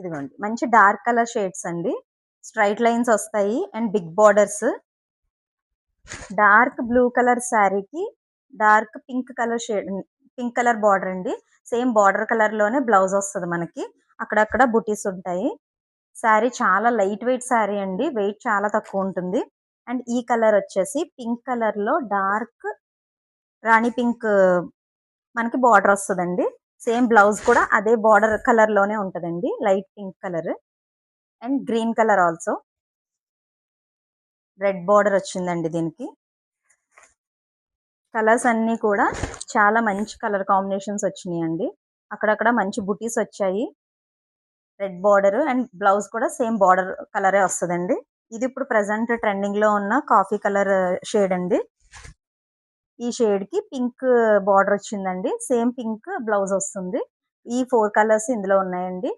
ఇదిగోండి మంచి dark colour shades అండి. స్ట్రైట్ లైన్స్ వస్తాయి and big borders. Dark blue colour శారీకి dark pink colour shade, pink colour border అండి. సేమ్ బార్డర్ కలర్ లోనే బ్లౌజ్ వస్తుంది మనకి. అక్కడక్కడ బుటీస్ ఉంటాయి. శారీ చాలా లైట్ వెయిట్ శారీ అండి, వెయిట్ చాలా తక్కువ ఉంటుంది. అండ్ ఈ కలర్ వచ్చేసి పింక్ కలర్ లో డార్క్ రాణి పింక్ మనకి బార్డర్ వస్తుందండి. సేమ్ బ్లౌజ్ కూడా అదే బార్డర్ కలర్ లోనే ఉంటదండి, light pink colour. And green colour also red border వచ్చిందండి దీనికి. కలర్స్ అన్నీ కూడా చాలా మంచి కలర్ కాంబినేషన్స్ వచ్చినాయి అండి. అక్కడక్కడ మంచి బుటీస్ వచ్చాయి. రెడ్ బార్డర్ అండ్ బ్లౌజ్ కూడా సేమ్ బార్డర్ కలరే వస్తుందండి. ఇది ఇప్పుడు ప్రెసెంట్ ట్రెండింగ్ లో ఉన్న కాఫీ కలర్ షేడ్ అండి. ఈ షేడ్ కి పింక్ బార్డర్ వచ్చిందండి, సేమ్ పింక్ బ్లౌజ్ వస్తుంది. ఈ 4 కలర్స్ ఇందులో ఉన్నాయండి.